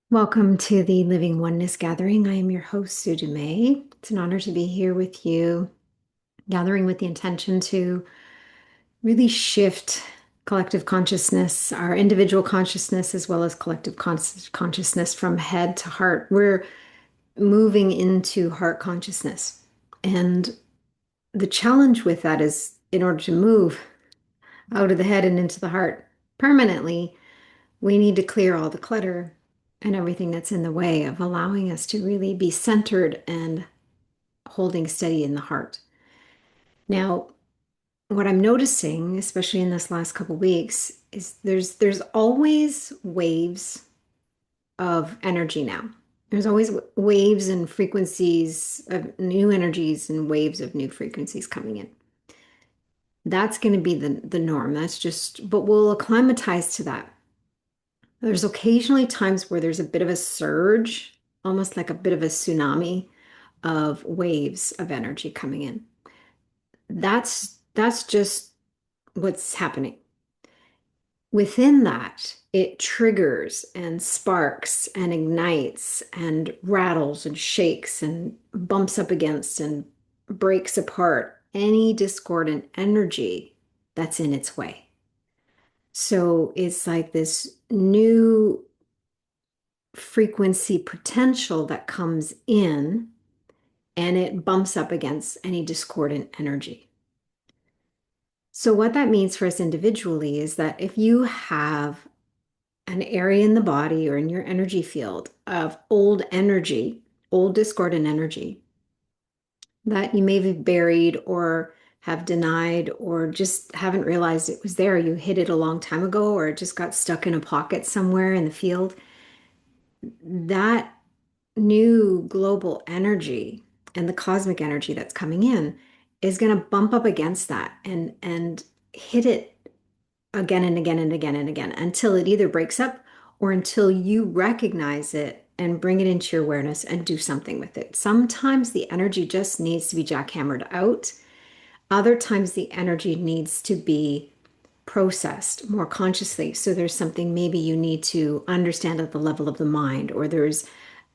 Welcome to the Living Oneness Gathering. I am your host, Sue Dumais. It's an honor to be here with you, gathering with the intention to really shift collective consciousness, our individual consciousness, as well as collective consciousness from head to heart. We're moving into heart consciousness. And the challenge with that is, in order to move out of the head and into the heart permanently, we need to clear all the clutter and everything that's in the way of allowing us to really be centered and holding steady in the heart. Now, what I'm noticing, especially in this last couple weeks, is there's always waves of energy now. There's always waves and frequencies of new energies and waves of new frequencies coming in. That's going to be the norm. That's just, but we'll acclimatize to that. There's occasionally times where there's a bit of a surge, almost like a bit of a tsunami of waves of energy coming in. That's just what's happening. Within that, it triggers and sparks and ignites and rattles and shakes and bumps up against and breaks apart any discordant energy that's in its way. So it's like this new frequency potential that comes in and it bumps up against any discordant energy. So, what that means for us individually is that if you have an area in the body or in your energy field of old energy, old discordant energy that you may have buried or have denied or just haven't realized it was there, you hid it a long time ago or it just got stuck in a pocket somewhere in the field, that new global energy and the cosmic energy that's coming in is going to bump up against that and hit it again and again and again and again until it either breaks up or until you recognize it and bring it into your awareness and do something with it. Sometimes the energy just needs to be jackhammered out. Other times the energy needs to be processed more consciously. So there's something maybe you need to understand at the level of the mind, or there's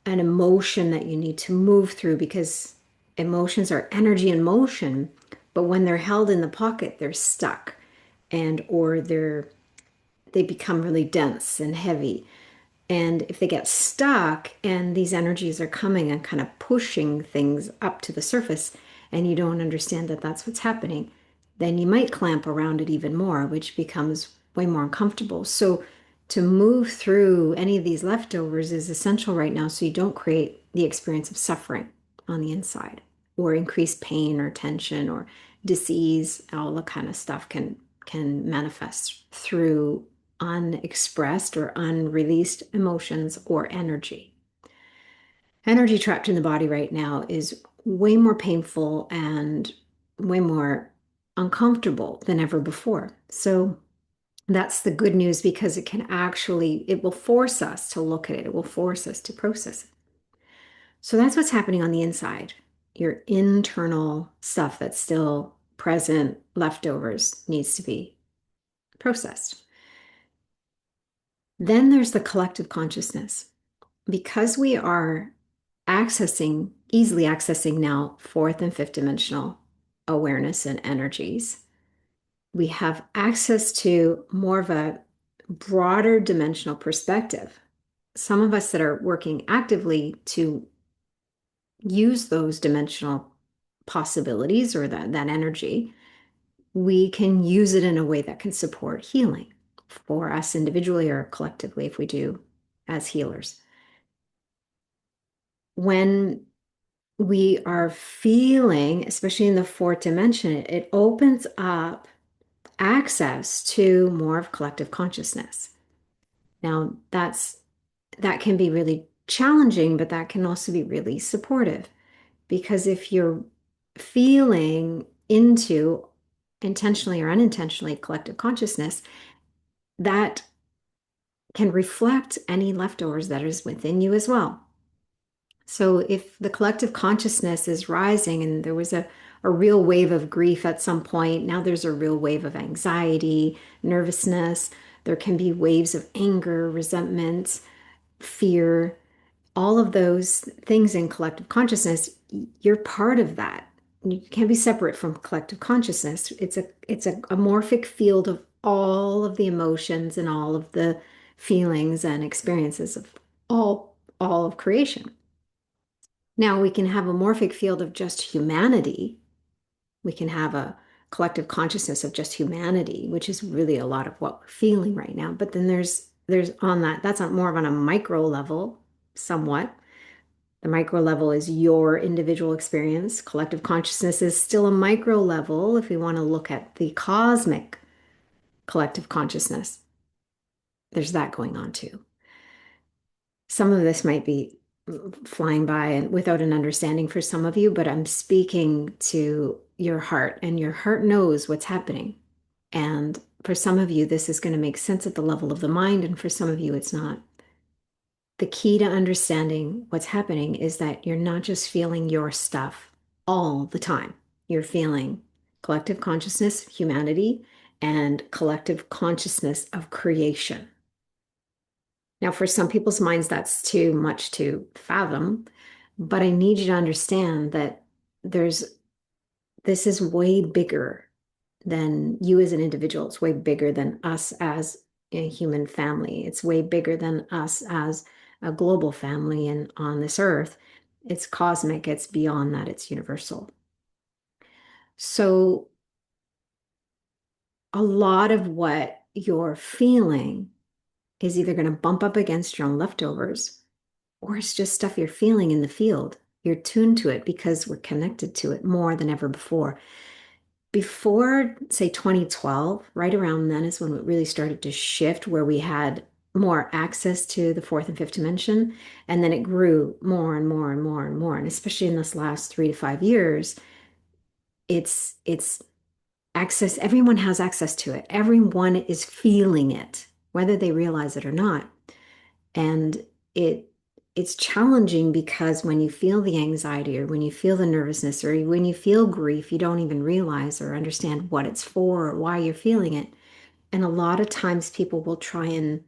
an emotion that you need to move through because emotions are energy in motion, but when they're held in the pocket, they're stuck and or they become really dense and heavy. And if they get stuck and these energies are coming and kind of pushing things up to the surface, and you don't understand that that's what's happening, then you might clamp around it even more, which becomes way more uncomfortable. So, to move through any of these leftovers is essential right now so you don't create the experience of suffering on the inside or increased pain or tension or disease. All the kind of stuff can manifest through unexpressed or unreleased emotions or energy. Energy trapped in the body right now is way more painful and way more uncomfortable than ever before. So that's the good news because it will force us to look at it. It will force us to process it. So that's what's happening on the inside. Your internal stuff that's still present, leftovers, needs to be processed. Then there's the collective consciousness. Because we are easily accessing now fourth and fifth dimensional awareness and energies, we have access to more of a broader dimensional perspective. Some of us that are working actively to use those dimensional possibilities or that energy, we can use it in a way that can support healing for us individually or collectively if we do as healers. When we are feeling, especially in the fourth dimension, it opens up access to more of collective consciousness. Now, that can be really challenging, but that can also be really supportive because if you're feeling into intentionally or unintentionally collective consciousness, that can reflect any leftovers that is within you as well. So if the collective consciousness is rising and there was a real wave of grief at some point, now there's a real wave of anxiety, nervousness, there can be waves of anger, resentment, fear, all of those things in collective consciousness, you're part of that. You can't be separate from collective consciousness. It's a amorphic field of all of the emotions and all of the feelings and experiences of all of creation. Now we can have a morphic field of just humanity. We can have a collective consciousness of just humanity, which is really a lot of what we're feeling right now. But then there's on that's on more of on a micro level, somewhat. The micro level is your individual experience. Collective consciousness is still a micro level if we want to look at the cosmic collective consciousness. There's that going on too. Some of this might be flying by and without an understanding for some of you, but I'm speaking to your heart, and your heart knows what's happening. And for some of you, this is going to make sense at the level of the mind, and for some of you, it's not. The key to understanding what's happening is that you're not just feeling your stuff all the time. You're feeling collective consciousness, humanity, and collective consciousness of creation. Now, for some people's minds, that's too much to fathom, but I need you to understand that there's this is way bigger than you as an individual. It's way bigger than us as a human family. It's way bigger than us as a global family and on this earth. It's cosmic, it's beyond that, it's universal. So, a lot of what you're feeling is either going to bump up against your own leftovers, or it's just stuff you're feeling in the field. You're tuned to it because we're connected to it more than ever before. Before, say, 2012, right around then is when it really started to shift, where we had more access to the fourth and fifth dimension. And then it grew more and more and more and more. And especially in this last 3 to 5 years, it's access, everyone has access to it. Everyone is feeling it, whether they realize it or not. And it it's challenging because when you feel the anxiety or when you feel the nervousness or when you feel grief, you don't even realize or understand what it's for or why you're feeling it. And a lot of times people will try and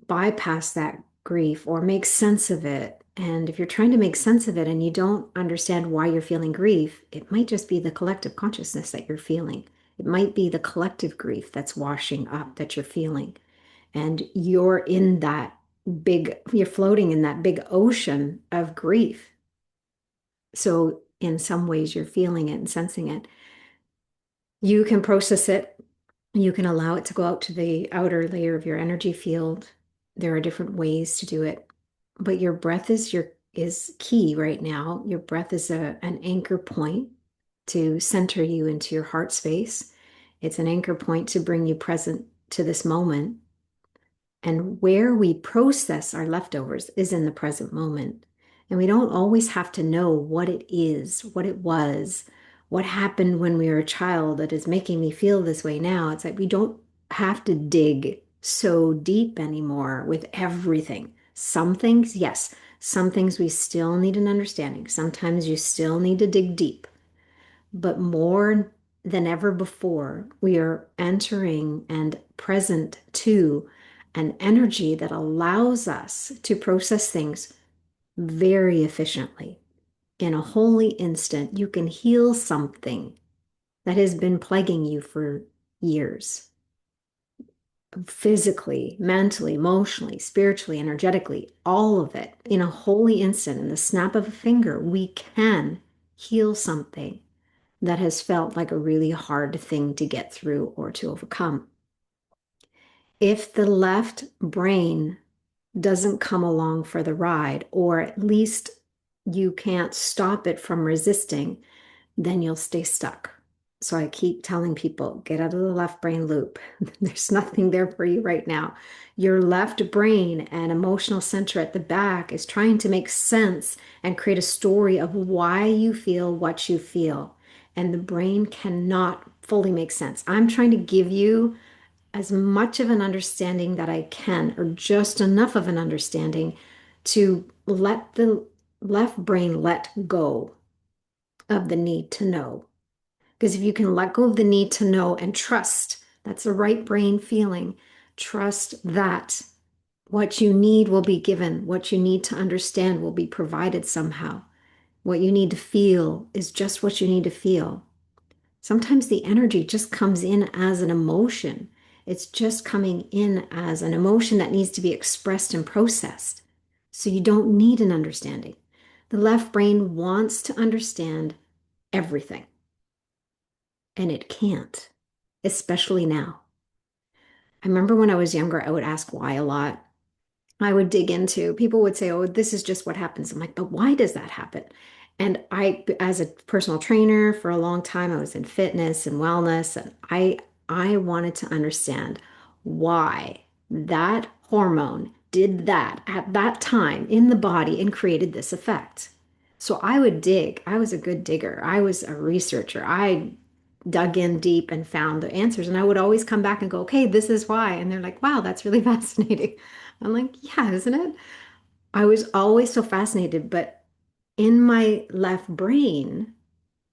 bypass that grief or make sense of it. And if you're trying to make sense of it and you don't understand why you're feeling grief, it might just be the collective consciousness that you're feeling. It might be the collective grief that's washing up that you're feeling. And you're in that you're floating in that big ocean of grief. So in some ways you're feeling it and sensing it. You can process it. You can allow it to go out to the outer layer of your energy field. There are different ways to do it. But your breath is key right now. Your breath is an anchor point to center you into your heart space. It's an anchor point to bring you present to this moment. And where we process our leftovers is in the present moment. And we don't always have to know what it is, what it was, what happened when we were a child that is making me feel this way now. It's like we don't have to dig so deep anymore with everything. Some things, yes, some things we still need an understanding. Sometimes you still need to dig deep. But more than ever before, we are entering and present to an energy that allows us to process things very efficiently. In a holy instant, you can heal something that has been plaguing you for years. Physically, mentally, emotionally, spiritually, energetically, all of it. In a holy instant, in the snap of a finger, we can heal something that has felt like a really hard thing to get through or to overcome. If the left brain doesn't come along for the ride, or at least you can't stop it from resisting, then you'll stay stuck. So I keep telling people, get out of the left brain loop. There's nothing there for you right now. Your left brain and emotional center at the back is trying to make sense and create a story of why you feel what you feel. And the brain cannot fully make sense. I'm trying to give you as much of an understanding that I can, or just enough of an understanding to let the left brain let go of the need to know. Because if you can let go of the need to know and trust, that's the right brain feeling, trust that What you need will be given. What you need to understand will be provided somehow. What you need to feel is just what you need to feel. Sometimes the energy just comes in as an emotion. It's just coming in as an emotion that needs to be expressed and processed. So you don't need an understanding. The left brain wants to understand everything, and it can't, especially now. I remember when I was younger, I would ask why a lot. I would dig into, people would say, oh, this is just what happens. I'm like, but why does that happen? And I, as a personal trainer for a long time, I was in fitness and wellness, and I wanted to understand why that hormone did that at that time in the body and created this effect. So I would dig. I was a good digger. I was a researcher. I dug in deep and found the answers. And I would always come back and go, okay, this is why. And they're like, wow, that's really fascinating. I'm like, yeah, isn't it? I was always so fascinated, but in my left brain,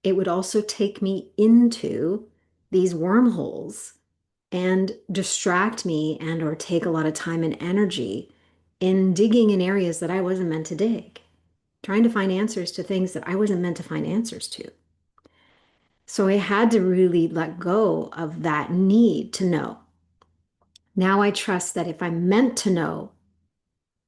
it would also take me into these wormholes and distract me and or take a lot of time and energy in digging in areas that I wasn't meant to dig, trying to find answers to things that I wasn't meant to find answers to. So I had to really let go of that need to know. Now I trust that if I'm meant to know,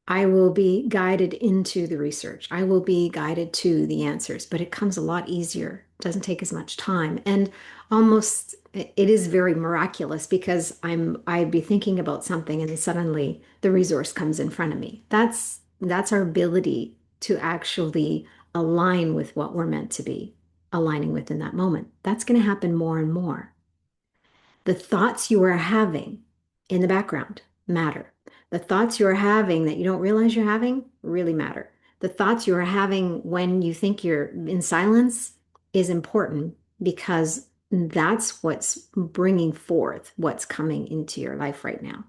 I will be guided into the research. I will be guided to the answers, but it comes a lot easier. It doesn't take as much time. And almost it is very miraculous because I'd be thinking about something and suddenly the resource comes in front of me. That's our ability to actually align with what we're meant to be aligning with in that moment. That's going to happen more and more. The thoughts you are having in the background matter. The thoughts you are having that you don't realize you're having really matter. The thoughts you are having when you think you're in silence is important because that's what's bringing forth what's coming into your life right now.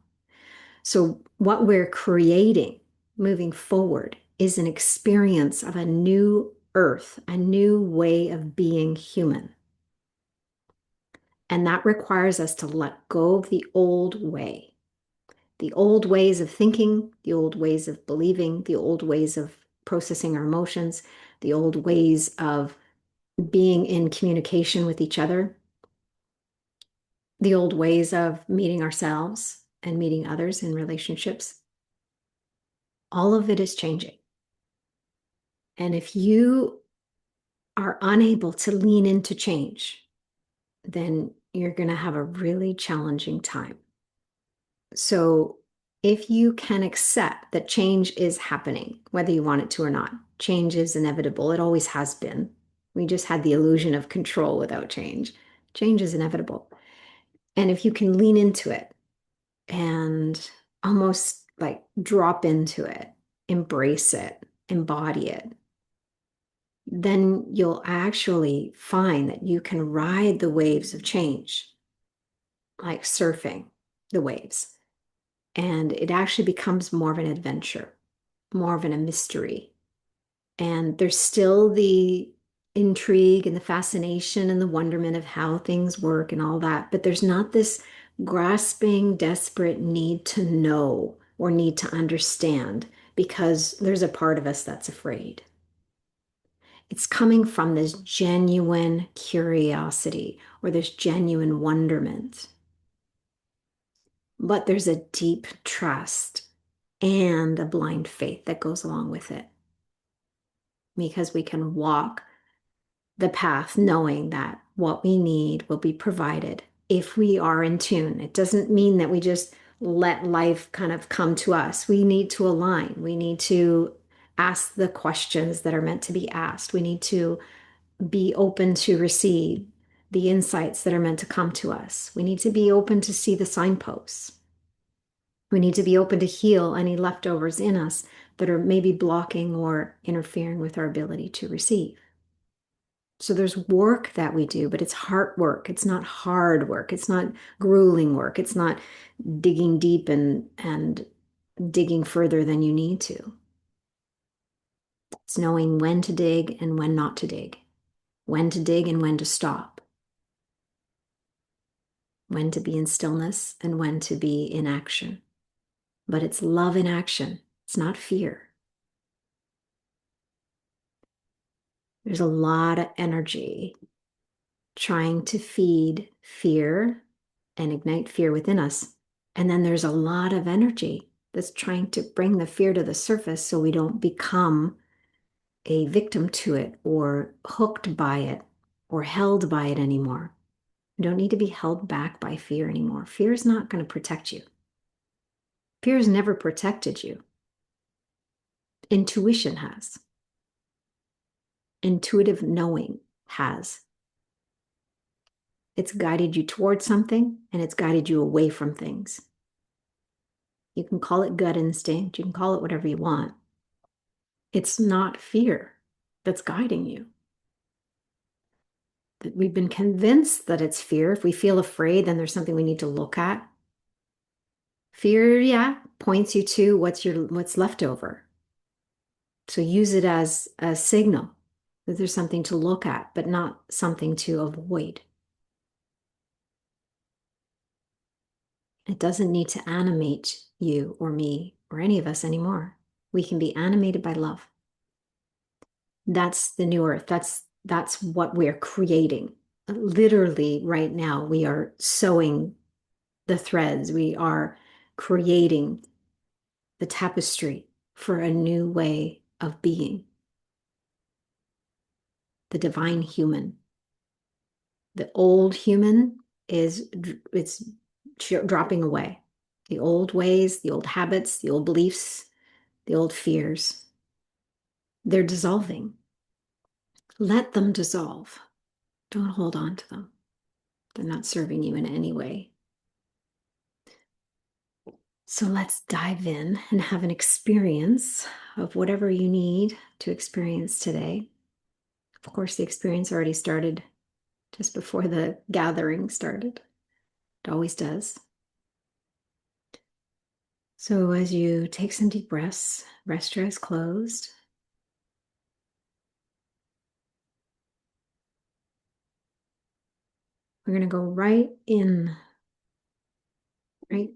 So, what we're creating moving forward is an experience of a new earth, a new way of being human. And that requires us to let go of the old ways of thinking, the old ways of believing, the old ways of processing our emotions, the old ways of being in communication with each other, the old ways of meeting ourselves and meeting others in relationships. All of it is changing. And if you are unable to lean into change, then you're going to have a really challenging time. So if you can accept that change is happening, whether you want it to or not, change is inevitable. It always has been. We just had the illusion of control without change. Change is inevitable. And if you can lean into it and almost like drop into it, embrace it, embody it, then you'll actually find that you can ride the waves of change, like surfing the waves. And it actually becomes more of an adventure, more of a mystery. And there's still the intrigue and the fascination and the wonderment of how things work and all that. But there's not this grasping, desperate need to know or need to understand because there's a part of us that's afraid. It's coming from this genuine curiosity or this genuine wonderment. But there's a deep trust and a blind faith that goes along with it because we can walk the path knowing that what we need will be provided if we are in tune. It doesn't mean that we just let life kind of come to us. We need to align. We need to ask the questions that are meant to be asked. We need to be open to receive the insights that are meant to come to us. We need to be open to see the signposts. We need to be open to heal any leftovers in us that are maybe blocking or interfering with our ability to receive. So there's work that we do, but it's heart work. It's not hard work. It's not grueling work. It's not digging deep and digging further than you need to. It's knowing when to dig and when not to dig, when to dig and when to stop, when to be in stillness and when to be in action. but it's love in action. It's not fear. There's a lot of energy trying to feed fear and ignite fear within us. And then there's a lot of energy that's trying to bring the fear to the surface so we don't become a victim to it or hooked by it or held by it anymore. You don't need to be held back by fear anymore. Fear is not going to protect you. Fear has never protected you. Intuition has. Intuitive knowing has. It's guided you towards something and it's guided you away from things. You can call it gut instinct. You can call it whatever you want. It's not fear that's guiding you. We've been convinced that it's fear. If we feel afraid, then there's something we need to look at. Fear, yeah, points you to what's left over. So use it as a signal that there's something to look at, but not something to avoid. It doesn't need to animate you or me or any of us anymore. We can be animated by love. That's the new earth. That's what we're creating. Literally right now, we are sewing the threads. We are creating the tapestry for a new way of being. The divine human. The old human it's dropping away. The old ways, the old habits, the old beliefs, the old fears, they're dissolving. Let them dissolve. Don't hold on to them. They're not serving you in any way. So let's dive in and have an experience of whatever you need to experience today. Of course, the experience already started just before the gathering started. It always does. So as you take some deep breaths, rest your eyes closed. We're going to go right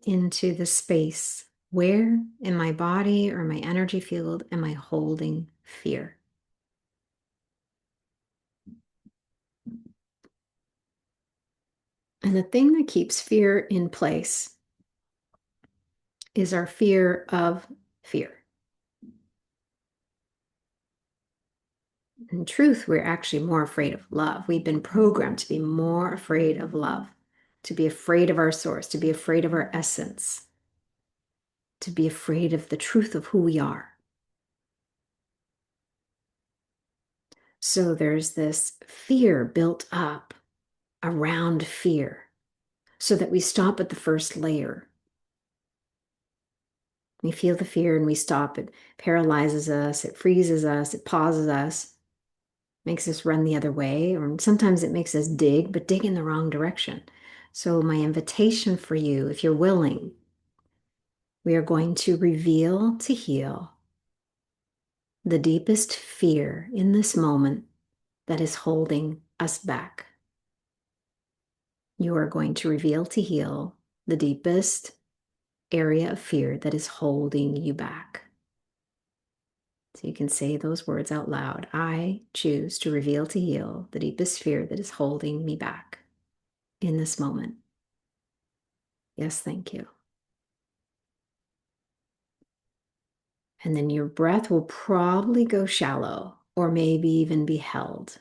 into the space. Where in my body or my energy field am I holding fear? And the thing that keeps fear in place is our fear of fear. In truth, we're actually more afraid of love. We've been programmed to be more afraid of love, to be afraid of our source, to be afraid of our essence, to be afraid of the truth of who we are. So there's this fear built up around fear so that we stop at the first layer. We feel the fear and we stop. It paralyzes us, it freezes us, it pauses us, makes us run the other way, or sometimes it makes us dig, but dig in the wrong direction. So my invitation for you, if you're willing, we are going to reveal to heal the deepest fear in this moment that is holding us back. You are going to reveal to heal the deepest area of fear that is holding you back. So you can say those words out loud. I choose to reveal to heal the deepest fear that is holding me back in this moment. Yes, thank you. And then your breath will probably go shallow or maybe even be held.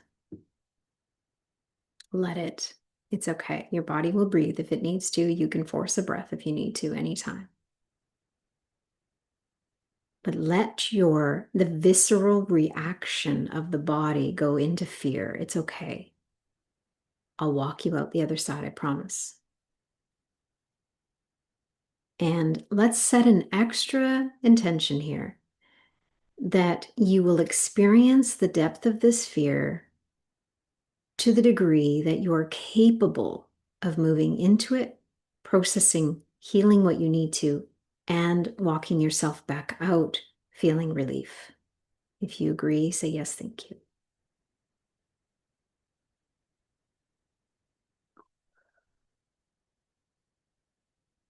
Let it. It's okay. Your body will breathe if it needs to. You can force a breath if you need to anytime. But let the visceral reaction of the body go into fear. It's okay. I'll walk you out the other side, I promise. And let's set an extra intention here that you will experience the depth of this fear to the degree that you are capable of moving into it, processing, healing what you need to, and walking yourself back out, feeling relief. If you agree, say yes, thank you.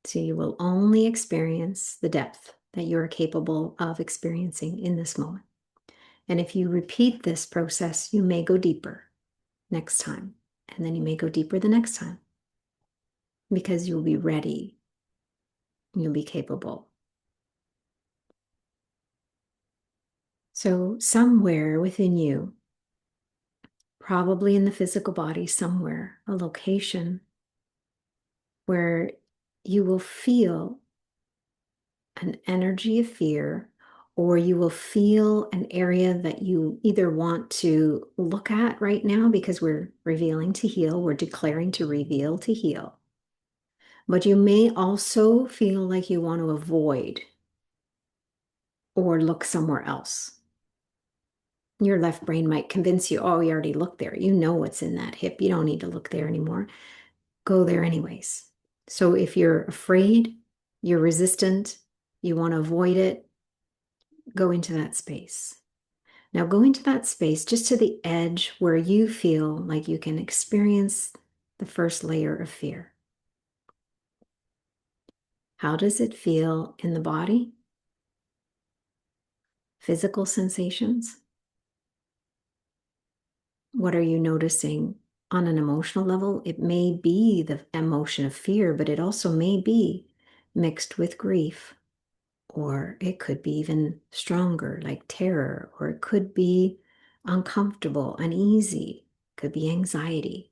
So you will only experience the depth that you are capable of experiencing in this moment. And if you repeat this process, you may go deeper next time. And then you may go deeper the next time because you'll be ready. You'll be capable. So somewhere within you, probably in the physical body somewhere, a location where you will feel an energy of fear, or you will feel an area that you either want to look at right now because we're revealing to heal, we're declaring to reveal to heal. But you may also feel like you want to avoid or look somewhere else. Your left brain might convince you, oh, you already looked there. You know what's in that hip. You don't need to look there anymore. Go there anyways. So if you're afraid, you're resistant, you want to avoid it, go into that space. Now go into that space just to the edge where you feel like you can experience the first layer of fear. How does it feel in the body? Physical sensations? What are you noticing on an emotional level? It may be the emotion of fear, but it also may be mixed with grief, or it could be even stronger, like terror, or it could be uncomfortable, uneasy, could be anxiety.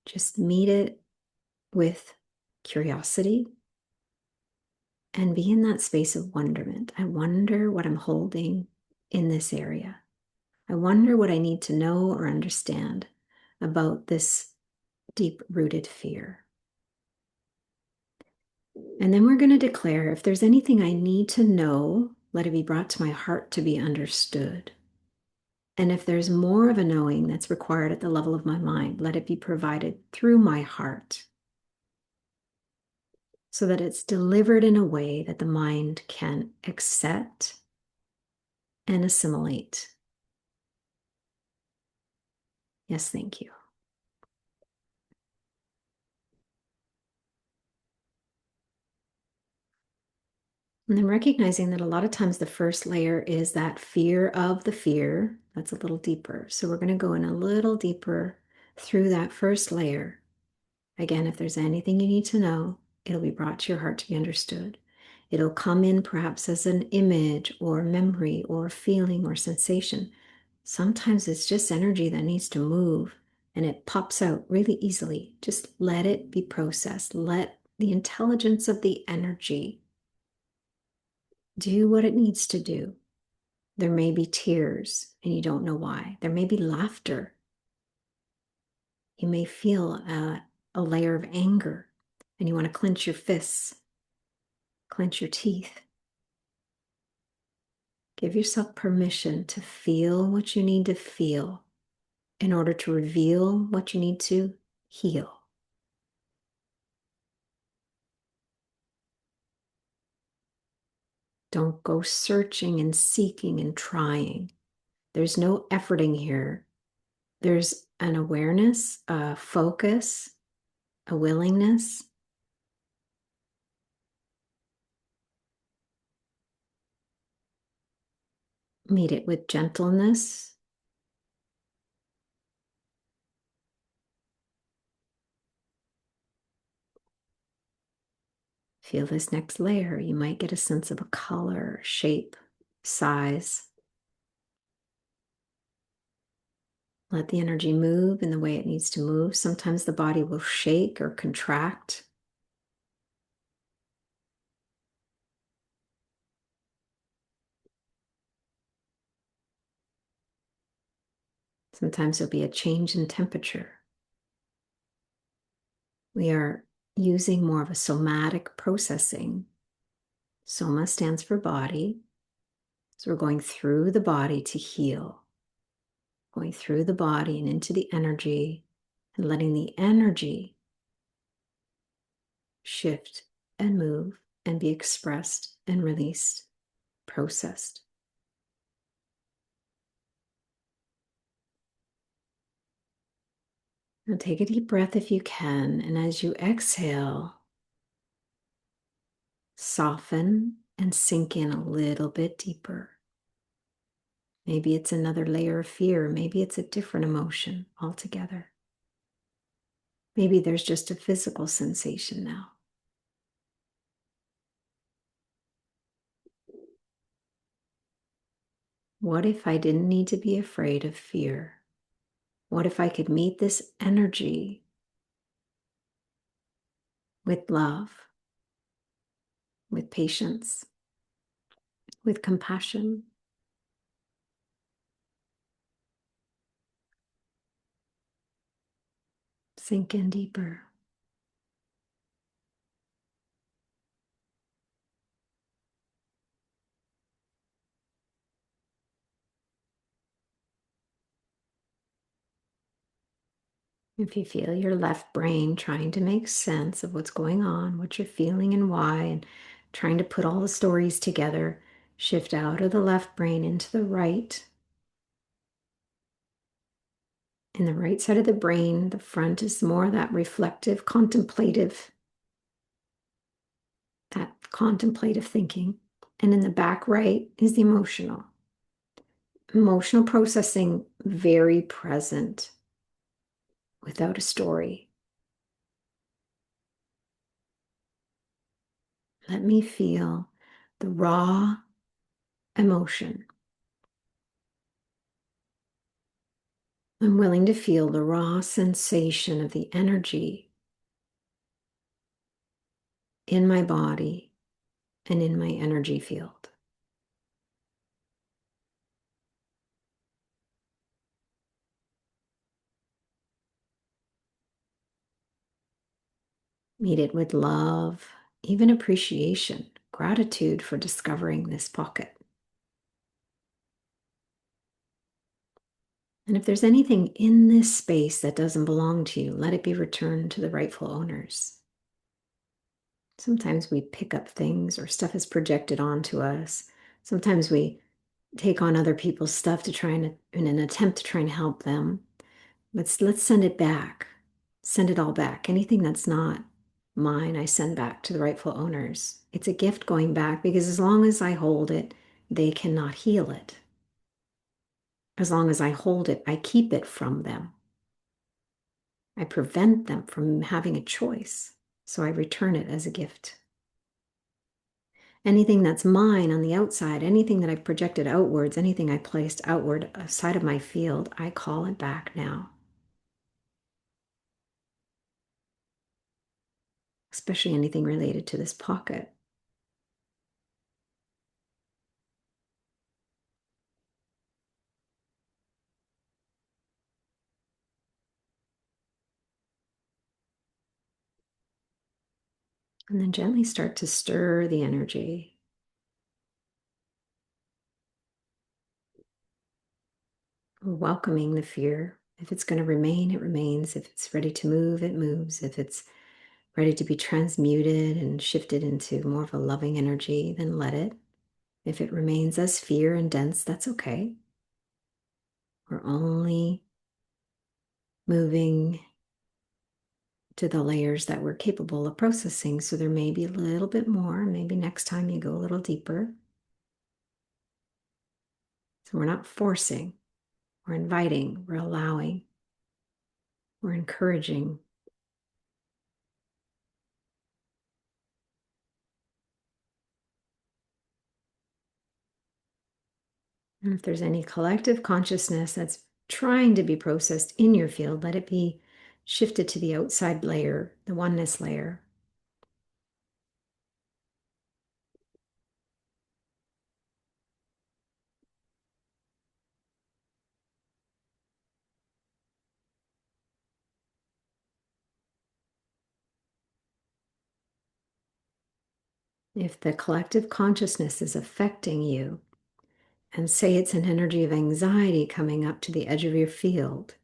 Just meet it with curiosity and be in that space of wonderment. I wonder what I'm holding in this area. I wonder what I need to know or understand about this deep-rooted fear. And then we're going to declare, if there's anything I need to know, let it be brought to my heart to be understood. And if there's more of a knowing that's required at the level of my mind, let it be provided through my heart so that it's delivered in a way that the mind can accept and assimilate. Yes, thank you. And then recognizing that a lot of times the first layer is that fear of the fear. That's a little deeper. So we're going to go in a little deeper through that first layer. Again, if there's anything you need to know, it'll be brought to your heart to be understood. It'll come in perhaps as an image or memory or feeling or sensation. Sometimes it's just energy that needs to move and it pops out really easily. Just let it be processed. Let the intelligence of the energy do what it needs to do. There may be tears and you don't know why. There may be laughter. You may feel a layer of anger and you want to clench your fists, clench your teeth. Give yourself permission to feel what you need to feel in order to reveal what you need to heal. Don't go searching and seeking and trying. There's no efforting here. There's an awareness, a focus, a willingness. Meet it with gentleness. Feel this next layer. You might get a sense of a color, shape, size. Let the energy move in the way it needs to move. Sometimes the body will shake or contract. Sometimes there'll be a change in temperature. We are using more of a somatic processing. Soma stands for body. So we're going through the body to heal. Going through the body and into the energy and letting the energy shift and move and be expressed and released, processed. Now take a deep breath if you can, and as you exhale, soften and sink in a little bit deeper. Maybe it's another layer of fear. Maybe it's a different emotion altogether. Maybe there's just a physical sensation now. What if I didn't need to be afraid of fear? What if I could meet this energy with love, with patience, with compassion? Sink in deeper. If you feel your left brain trying to make sense of what's going on, what you're feeling and why, and trying to put all the stories together, shift out of the left brain into the right. In the right side of the brain, the front is more that reflective, contemplative thinking. And in the back right is the emotional. Emotional processing, very present, without a story. Let me feel the raw emotion. I'm willing to feel the raw sensation of the energy in my body and in my energy field. Meet it with love, even appreciation, gratitude for discovering this pocket. And if there's anything in this space that doesn't belong to you, let it be returned to the rightful owners. Sometimes we pick up things or stuff is projected onto us. Sometimes we take on other people's stuff to try and in an attempt to try and help them. Let's send it back. Send it all back. Anything that's not mine, I send back to the rightful owners. It's a gift going back because as long as I hold it, they cannot heal it. As long as I hold it, I keep it from them. I prevent them from having a choice. So I return it as a gift. Anything that's mine on the outside, anything that I've projected outwards, anything I placed outward outside of my field, I call it back now. Especially anything related to this pocket. And then gently start to stir the energy. Welcoming the fear. If it's going to remain, it remains. If it's ready to move, it moves. If it's ready to be transmuted and shifted into more of a loving energy, then let it. If it remains as fear and dense, that's okay. We're only moving to the layers that we're capable of processing. So there may be a little bit more. Maybe next time you go a little deeper. So we're not forcing, we're inviting, we're allowing, we're encouraging. And if there's any collective consciousness that's trying to be processed in your field, let it be shifted to the outside layer, the oneness layer. If the collective consciousness is affecting you, and say it's an energy of anxiety coming up to the edge of your field,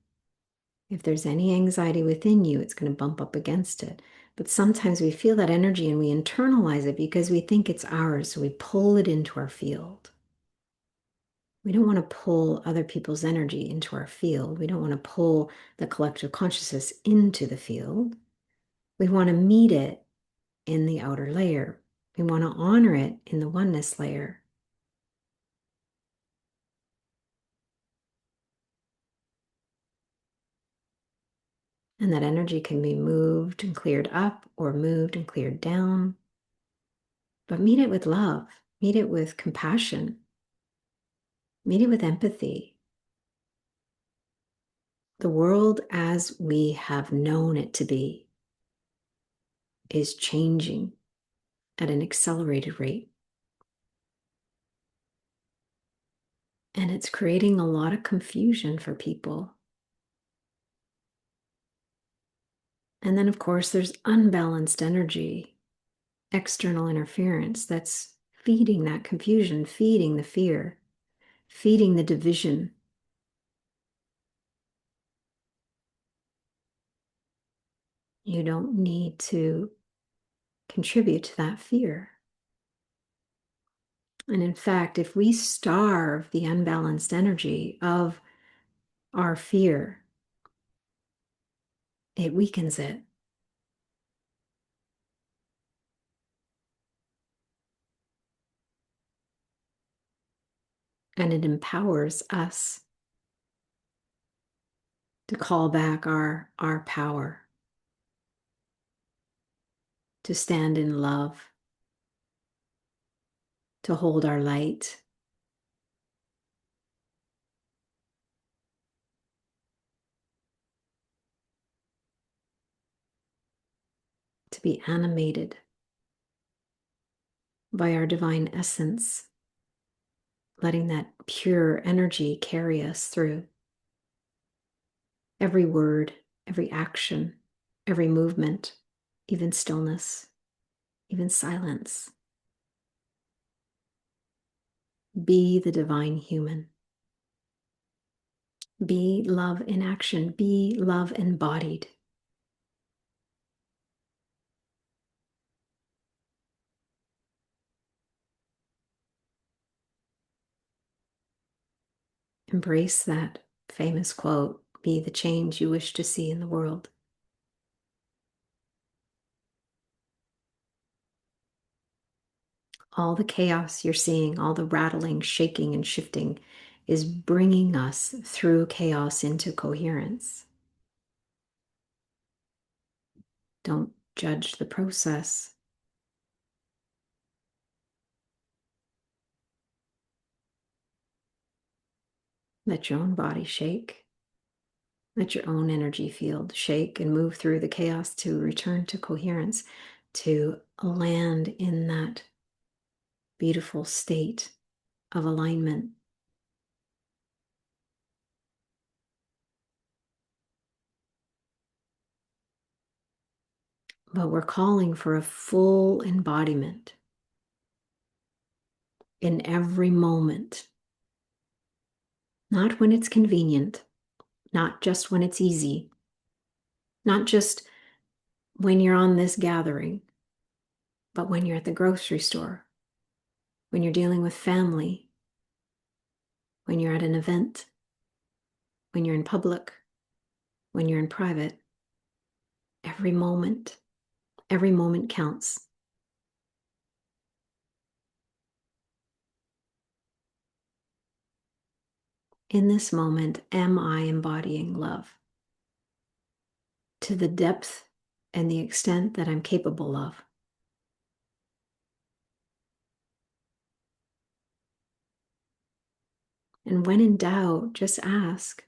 if there's any anxiety within you, it's going to bump up against it. But sometimes we feel that energy and we internalize it because we think it's ours, so we pull it into our field. We don't want to pull other people's energy into our field. We don't want to pull the collective consciousness into the field. We want to meet it in the outer layer. We want to honor it in the oneness layer. And that energy can be moved and cleared up or moved and cleared down. But meet it with love, meet it with compassion, meet it with empathy. The world as we have known it to be is changing at an accelerated rate. And it's creating a lot of confusion for people. And then, of course, there's unbalanced energy, external interference that's feeding that confusion, feeding the fear, feeding the division. You don't need to contribute to that fear. And in fact, if we starve the unbalanced energy of our fear, it weakens it. And it empowers us to call back our power, to stand in love, to hold our light, to be animated by our divine essence, letting that pure energy carry us through every word, every action, every movement, even stillness, even silence. Be the divine human. Be love in action. Be love embodied. Embrace that famous quote, be the change you wish to see in the world. All the chaos you're seeing, all the rattling, shaking, and shifting is bringing us through chaos into coherence. Don't judge the process. Let your own body shake. Let your own energy field shake and move through the chaos to return to coherence, to land in that beautiful state of alignment. But we're calling for a full embodiment in every moment, not when it's convenient, not just when it's easy, not just when you're on this gathering, but when you're at the grocery store, when you're dealing with family, when you're at an event, when you're in public, when you're in private. Every moment counts. In this moment, am I embodying love to the depth and the extent that I'm capable of? And when in doubt, just ask,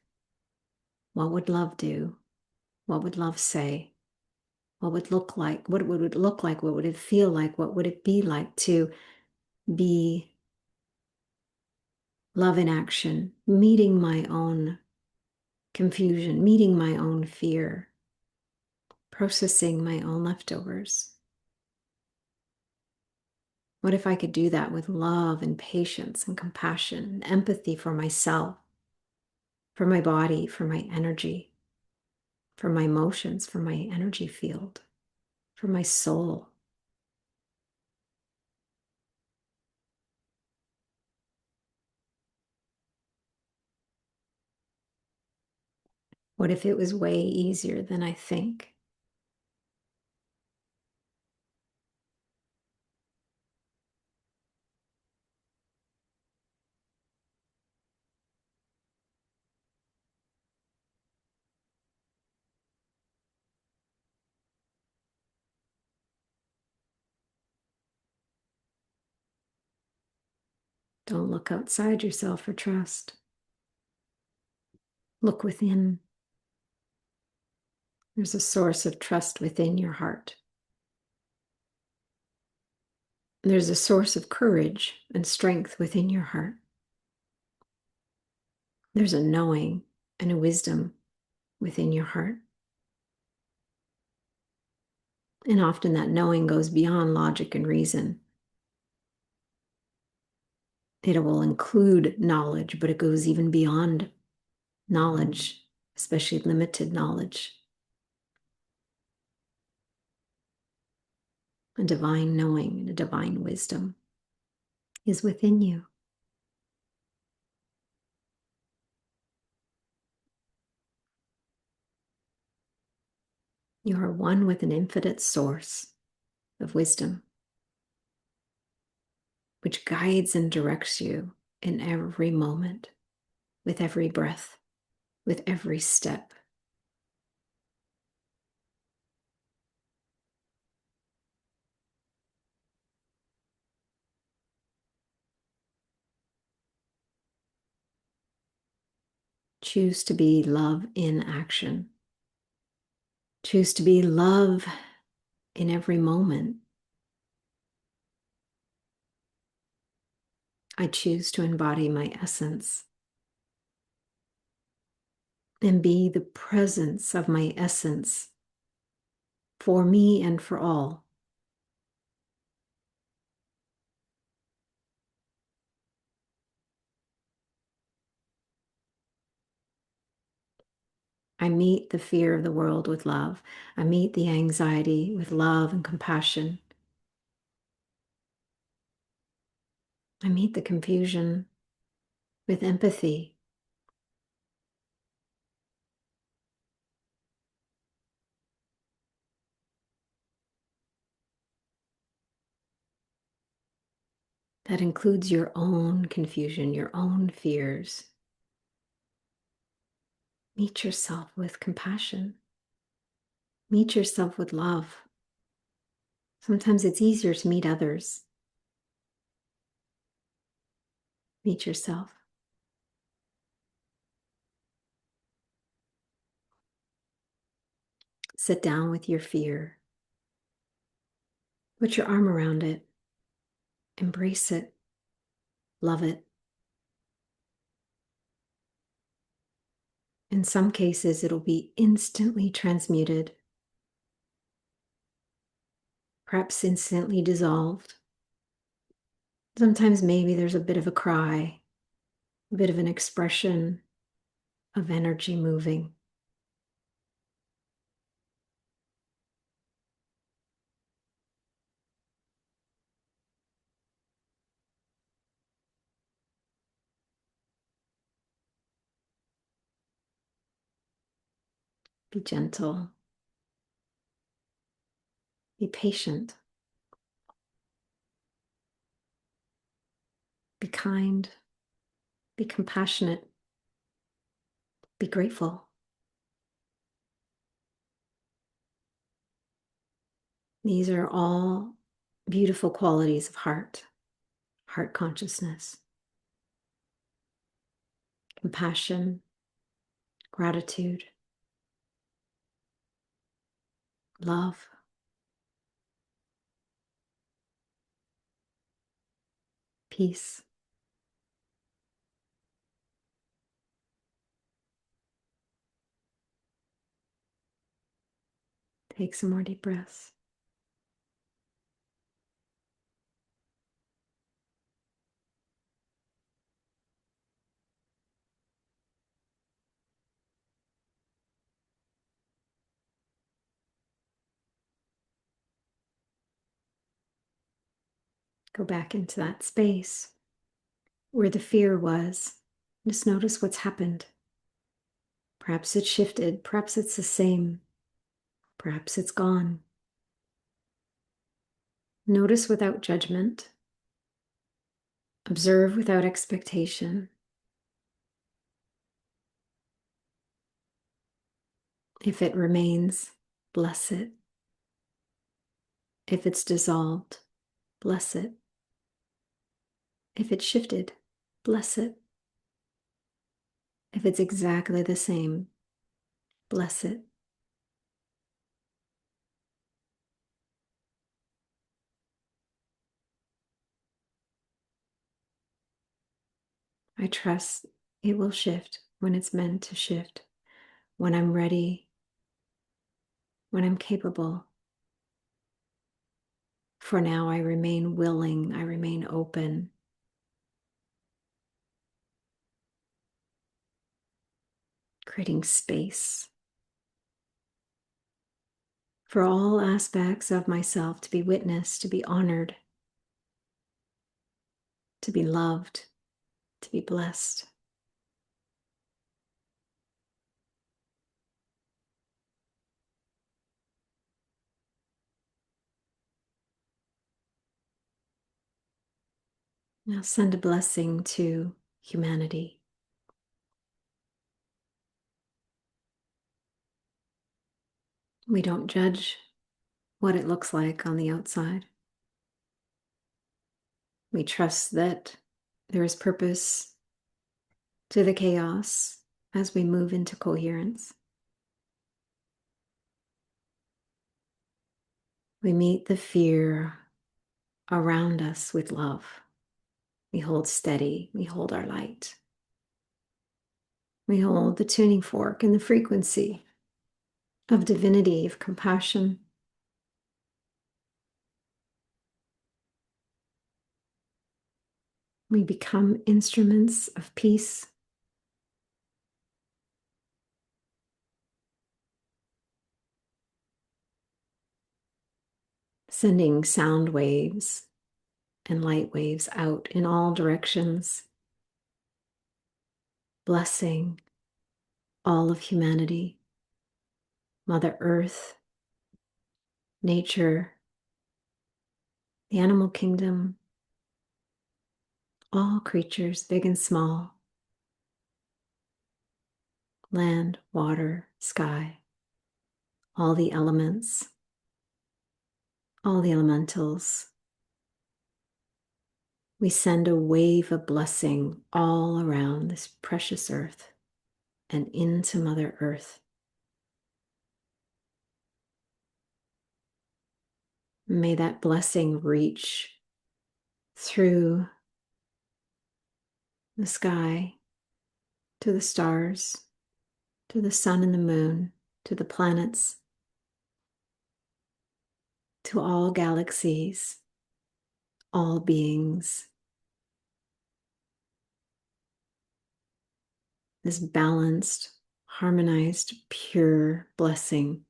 what would love do? What would love say? What would look like? What would it look like? What would it feel like? What would it be like to be love in action, meeting my own confusion, meeting my own fear, processing my own leftovers? What if I could do that with love and patience and compassion and empathy for myself, for my body, for my energy, for my emotions, for my energy field, for my soul? What if it was way easier than I think? Don't look outside yourself for trust. Look within. There's a source of trust within your heart. There's a source of courage and strength within your heart. There's a knowing and a wisdom within your heart. And often that knowing goes beyond logic and reason. It will include knowledge, but it goes even beyond knowledge, especially limited knowledge. A divine knowing and a divine wisdom is within you. You are one with an infinite source of wisdom, which guides and directs you in every moment, with every breath, with every step. Choose to be love in action. Choose to be love in every moment. I choose to embody my essence and be the presence of my essence for me and for all. I meet the fear of the world with love. I meet the anxiety with love and compassion. I meet the confusion with empathy. That includes your own confusion, your own fears. Meet yourself with compassion. Meet yourself with love. Sometimes it's easier to meet others. Meet yourself. Sit down with your fear. Put your arm around it. Embrace it. Love it. In some cases, it'll be instantly transmuted, perhaps instantly dissolved. Sometimes maybe there's a bit of a cry, a bit of an expression of energy moving. Be gentle. Be patient. Be kind. Be compassionate. Be grateful. These are all beautiful qualities of heart consciousness, compassion, gratitude, love, peace. Take some more deep breaths. Go back into that space where the fear was. Just notice what's happened. Perhaps it's shifted. Perhaps it's the same. Perhaps it's gone. Notice without judgment. Observe without expectation. If it remains, bless it. If it's dissolved, bless it. If it shifted, bless it. If it's exactly the same, bless it. I trust it will shift when it's meant to shift, when I'm ready, when I'm capable. For now, I remain willing, I remain open. Creating space for all aspects of myself to be witnessed, to be honored, to be loved, to be blessed. Now send a blessing to humanity. We don't judge what it looks like on the outside. We trust that there is purpose to the chaos as we move into coherence. We meet the fear around us with love. We hold steady. We hold our light. We hold the tuning fork and the frequency of divinity, of compassion. We become instruments of peace. Sending sound waves and light waves out in all directions, blessing all of humanity, Mother Earth, nature, the animal kingdom, all creatures, big and small, land, water, sky, all the elements, all the elementals. We send a wave of blessing all around this precious earth and into Mother Earth. May that blessing reach through the sky to the stars, to the sun and the moon, to the planets, to all galaxies, all beings. This balanced, harmonized, pure blessing,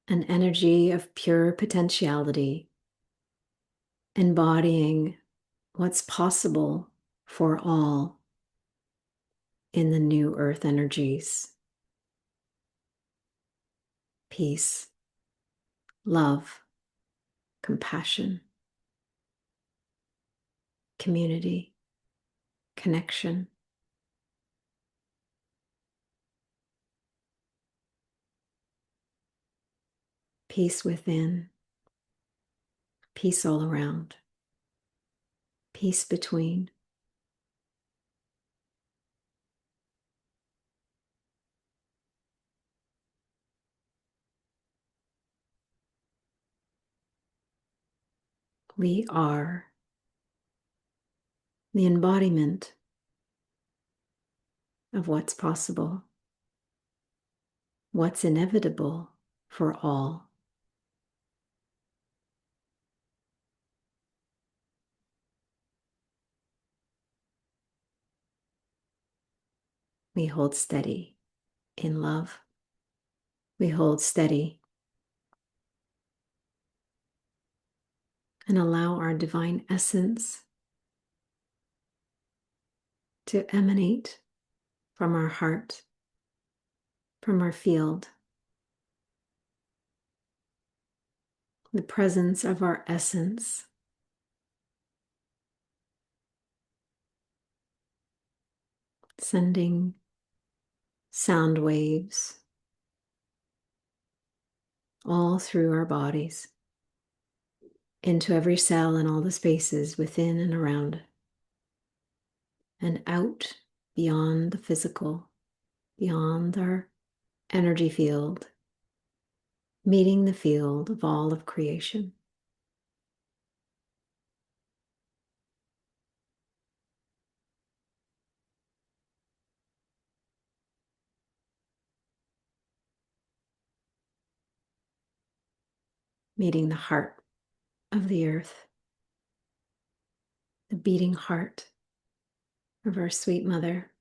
an energy of pure potentiality, embodying what's possible for all in the new earth energies. Peace, love, compassion, community, connection. Peace within, peace all around, peace between. We are the embodiment of what's possible, what's inevitable for all. We hold steady in love. We hold steady and allow our divine essence to emanate from our heart, from our field. The presence of our essence sending sound waves all through our bodies. into every cell and all the spaces within and around, and out beyond the physical, beyond our energy field, meeting the field of all of creation. Meeting the heart of the earth, the beating heart of our sweet mother.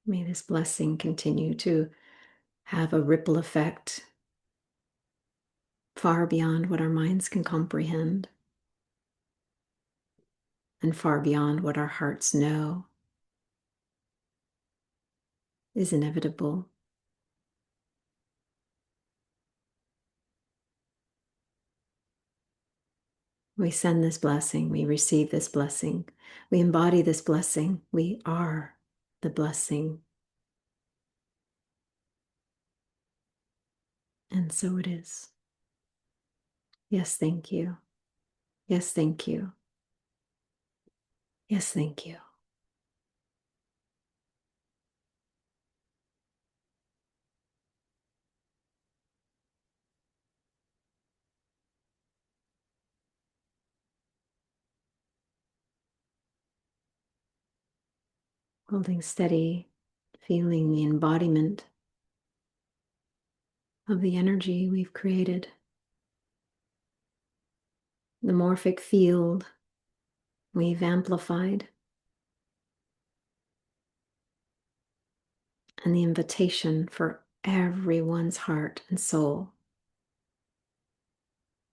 May this blessing continue to have a ripple effect far beyond what our minds can comprehend and far beyond what our hearts know is inevitable. We send this blessing, we receive this blessing, we embody this blessing, we are the blessing. And so it is. Yes, thank you. Yes, thank you. Yes, thank you. Holding steady, feeling the embodiment of the energy we've created, the morphic field we've amplified, and the invitation for everyone's heart and soul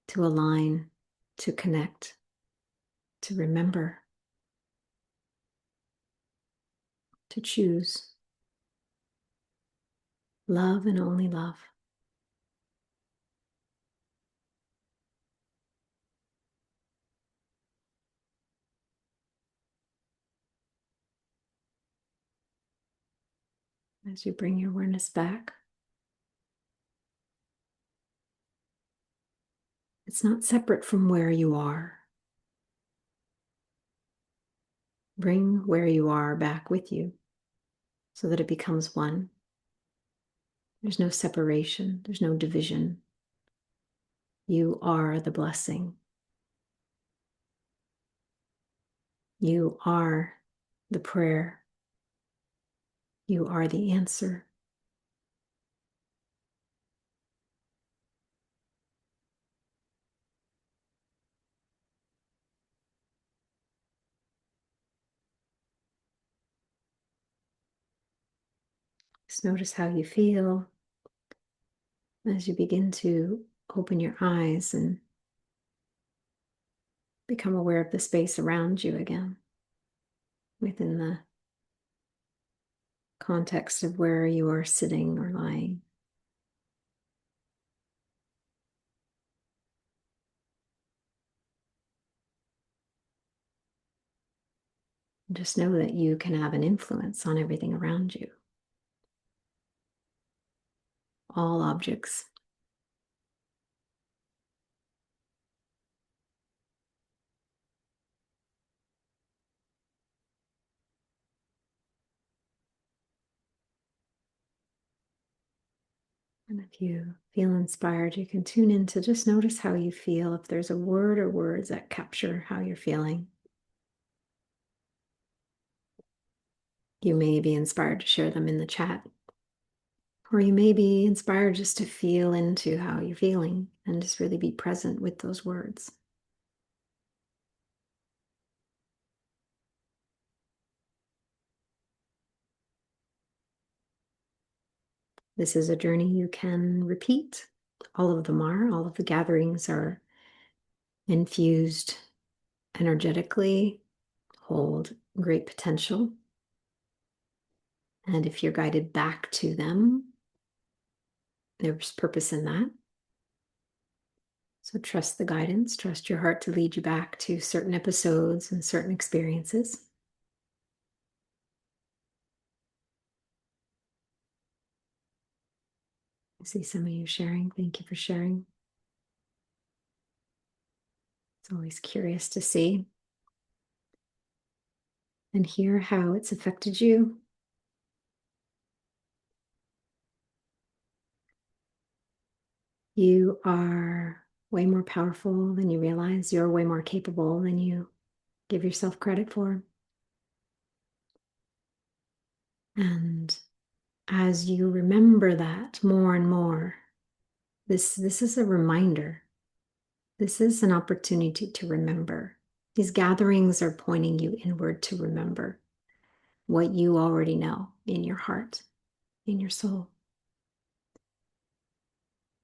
to align, to connect, to remember, to choose love and only love. As you bring your awareness back, it's not separate from where you are. Bring where you are back with you so that it becomes one. There's no separation, there's no division. You are the blessing. You are the prayer. You are the answer. Just notice how you feel as you begin to open your eyes and become aware of the space around you again, within the context of where you are sitting or lying. Just know that you can have an influence on everything around you. All objects. And if you feel inspired, you can tune in to just notice how you feel, if there's a word or words that capture how you're feeling. You may be inspired to share them in the chat, or you may be inspired just to feel into how you're feeling and just really be present with those words. This is a journey you can repeat. All of them are. All of the gatherings are infused energetically, hold great potential. And if you're guided back to them, there's purpose in that. So trust the guidance, trust your heart to lead you back to certain episodes and certain experiences. I see some of you sharing. Thank you for sharing. It's always curious to see and hear how it's affected you. You are way more powerful than you realize. You're way more capable than you give yourself credit for. And as you remember that more and more, this is a reminder. This is an opportunity to remember. These gatherings are pointing you inward to remember what you already know in your heart, in your soul.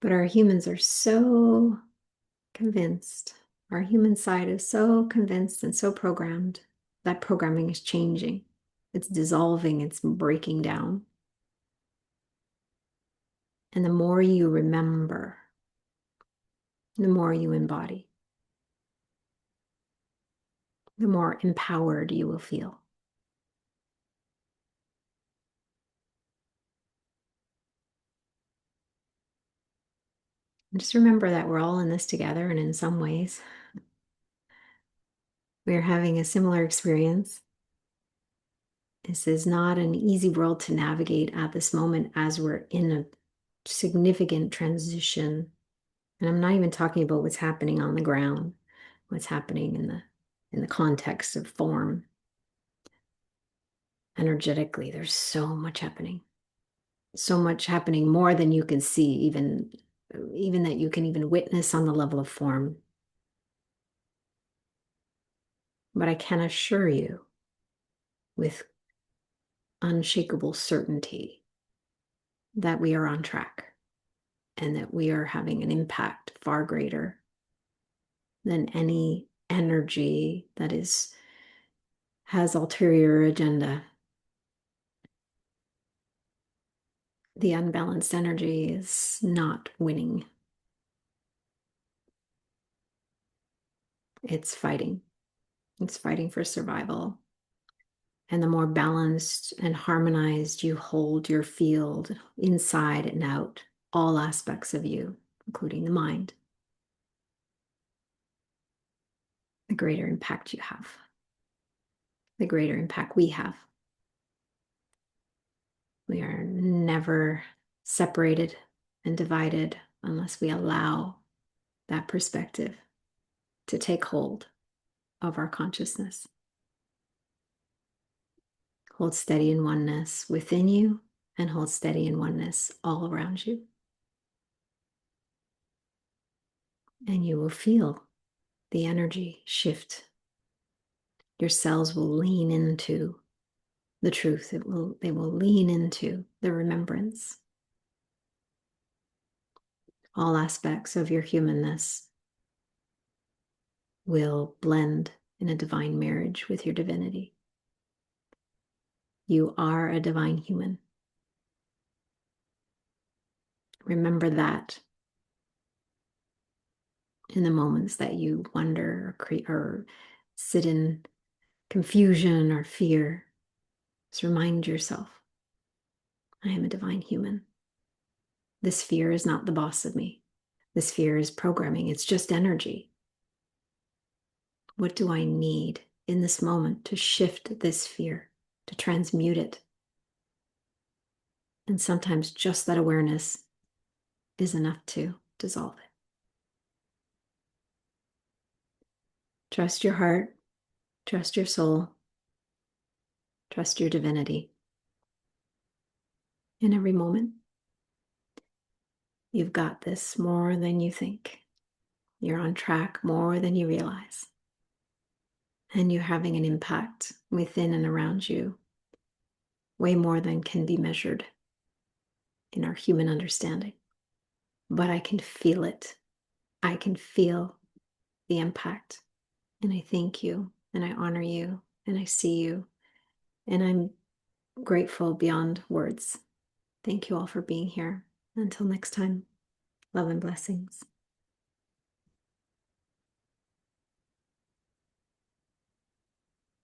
But our humans are so convinced, our human side is so convinced and so programmed that programming is changing. It's dissolving, it's breaking down. And the more you remember, the more you embody, the more empowered you will feel. And just remember that we're all in this together, and in some ways, we're having a similar experience. This is not an easy world to navigate at this moment as we're in a significant transition. And I'm not even talking about what's happening on the ground, what's happening in the context of form. Energetically, there's so much happening. So much happening, more than you can see, even that you can even witness on the level of form. But I can assure you with unshakable certainty that we are on track and that we are having an impact far greater than any energy that has ulterior agenda. The unbalanced energy is not winning. It's fighting. It's fighting for survival. And the more balanced and harmonized you hold your field inside and out, all aspects of you, including the mind, the greater impact you have, the greater impact we have. We are never separated and divided unless we allow that perspective to take hold of our consciousness. Hold steady in oneness within you and hold steady in oneness all around you. And you will feel the energy shift. Your cells will lean into the truth. They will lean into the remembrance. All aspects of your humanness will blend in a divine marriage with your divinity. You are a divine human. Remember that in the moments that you wonder or sit in confusion or fear. Just remind yourself, I am a divine human. This fear is not the boss of me. This fear is programming. It's just energy. What do I need in this moment to shift this fear, to transmute it? And sometimes just that awareness is enough to dissolve it. Trust your heart, trust your soul, trust your divinity. In every moment, you've got this more than you think. You're on track more than you realize. And you're having an impact within and around you, way more than can be measured in our human understanding. But I can feel it. I can feel the impact. And I thank you, and I honor you, and I see you, and I'm grateful beyond words. Thank you all for being here. Until next time, love and blessings.